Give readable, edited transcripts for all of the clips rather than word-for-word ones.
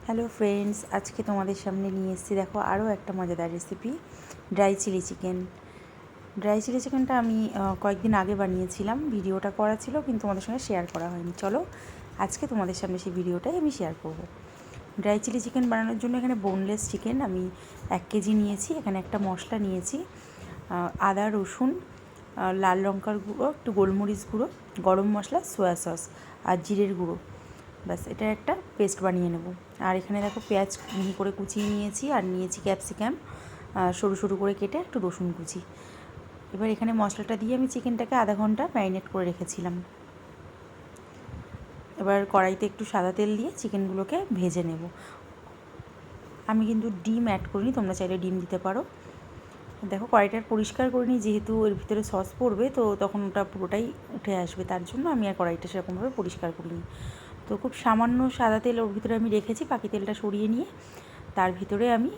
Hello friends, আজকে তোমাদের সামনে নিয়ে এসেছি দেখো আরও একটা মজাদার recipe, dry chilli chicken. Dry chilli চিকেনটা আমি কয়েকদিন আগে বানিয়েছিলাম, ভিডিওটা করা ছিল কিন্তু তোমাদের সঙ্গে শেয়ার করা হয়নি। চলো আজকে তোমাদের সামনে সেই ভিডিওটাই আমি শেয়ার করব। ড্রাই চিলি চিকেন বানানোর জন্য এখানে বোনলেস চিকেন আমি 1 কেজি নিয়েছি। এখানে একটা মশলা নিয়েছি, আদা রসুন, লাল লঙ্কার গুঁড়ো, একটু গোলমরিচ গুঁড়ো, গরম মশলা, সয়া সস আর জিরের গুঁড়ো। ব্যাস এটা একটা পেস্ট বানিয়ে নেব। আর এখানে দেখো পেঁয়াজ মিহি করে কুচিয়ে নিয়েছি, আর নিয়েছি ক্যাপসিকাম সরু সরু করে কেটে, একটু রসুন কুচি। এবার এখানে মশলাটা দিয়ে আমি চিকেনটাকে আধা ঘন্টা ম্যারিনেট করে রেখেছিলাম। এবার কড়াইতে একটু সাদা তেল দিয়ে চিকেনগুলোকে ভেজে নেব। আমি কিন্তু ডিম অ্যাড করিনি, তোমরা চাইলে ডিম দিতে পারো। দেখো কড়াইটা পরিষ্কার করিনি, যেহেতু এর ভিতরে সস পড়বে তো তখন ওটা পুরোটাই উঠে আসবে, তার জন্য আমি আর কড়াইটা সেরকমভাবে পরিষ্কার করিনি। তো খুব সামান্য সাদা তেল ওর ভিতরে আমি রেখেছি, বাকি তেলটা সরিয়ে নিয়ে তার ভিতরে আমি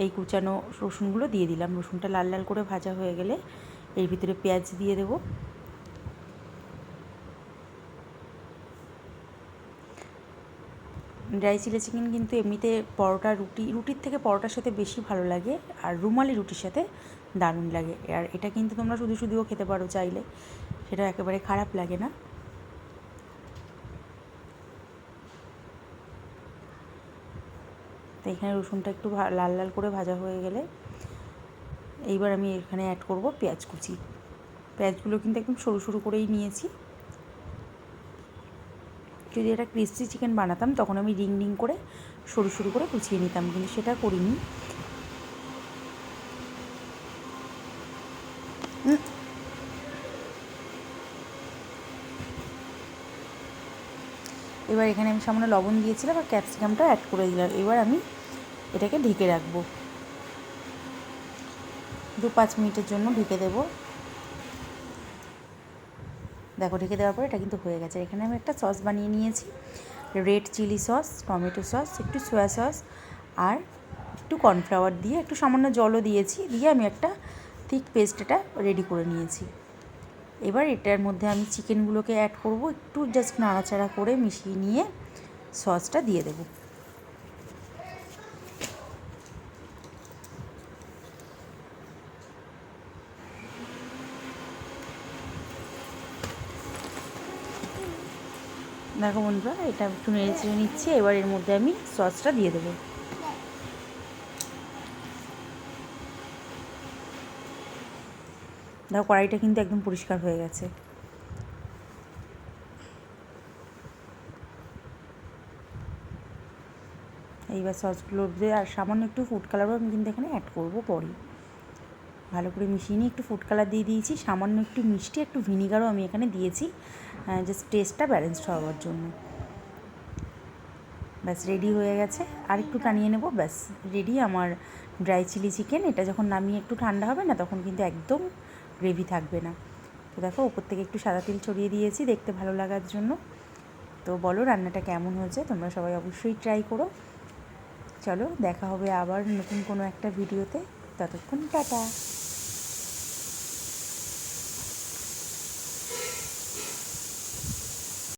এই কুচানো রসুনগুলো দিয়ে দিলাম। রসুনটা লাল লাল করে ভাজা হয়ে গেলে এর ভিতরে পেঁয়াজ দিয়ে দেবো। ড্রাই চিলি চিকেন কিন্তু এমনিতে পরোটা রুটির থেকে পরোটার সাথে বেশি ভালো লাগে, আর রুমালি রুটির সাথে দারুণ লাগে। আর এটা কিন্তু তোমরা শুধু শুধুও খেতে পারো চাইলে, সেটা একেবারে খারাপ লাগে না। তো এখানে রসুনটা একটু লাল লাল করে ভাজা হয়ে গেলে এইবার আমি এখানে অ্যাড করব পেঁয়াজ কুচি। পেঁয়াজগুলো কিন্তু একদম সরু সরু করেই নিয়েছি। যদি এটা ক্রিস্পি চিকেন বানাতাম তখন আমি রিং রিং করে সরু সরু করে কুচিয়ে নিতাম, কিন্তু সেটা করিনি। এবার এখানে আমি সামান্য লবণ দিয়েছিলাম আর ক্যাপসিকামটা অ্যাড করে দিলাম। এবার আমি এটাকে ঢেকে রাখবো, 2-5 মিনিটের জন্য ঢেকে দেবো। দেখো ঢেকে দেওয়ার পরে এটা কিন্তু হয়ে গেছে। এখানে আমি একটা সস বানিয়ে নিয়েছি, red chilli sauce, tomato sauce, একটু সয়া সস আর একটু কর্নফ্লাওয়ার দিয়ে একটু সামান্য জলও দিয়েছি, দিয়ে আমি একটা থিক পেস্ট এটা রেডি করে নিয়েছি। এবার এটার মধ্যে আমি চিকেনগুলোকে অ্যাড করব, একটু জাস্ট নাড়াচাড়া করে মিশিয়ে নিয়ে সসটা দিয়ে দেবো। দেখো বন্ধুরা, এটা একটু নেড়ে চেড়ে নিচ্ছি। এবার এর মধ্যে আমি সসটা দিয়ে দেবো। দেখো কড়াইটা কিন্তু একদম পরিষ্কার হয়ে গেছে। এইবার সসগুলোর দিয়ে আর সামান্য একটু ফুড কালারও আমি কিন্তু এখানে অ্যাড করবো পরে। ভালো করে মিশিয়ে নিয়ে একটু ফুড কালার দিয়ে দিয়েছি, সামান্য একটু মিষ্টি, একটু ভিনিগারও আমি এখানে দিয়েছি, জাস্ট টেস্টটা ব্যালেন্সড হওয়ার জন্য। ব্যাস রেডি হয়ে গেছে, আর একটু টানিয়ে নেব, ব্যাস রেডি আমার ড্রাই চিলি চিকেন। এটা যখন নামিয়ে একটু ঠান্ডা হবে না তখন কিন্তু একদম গ্রেভি থাকবে না। তো দেখো ওপর থেকে একটু সাদা তেল ছড়িয়ে দিয়েছি দেখতে ভালো লাগার জন্য। তো বলো রান্নাটা কেমন হয়েছে, তোমরা সবাই অবশ্যই ট্রাই করো। চলো দেখা হবে আবার নতুন কোনো একটা ভিডিওতে, ততক্ষণ টাটা।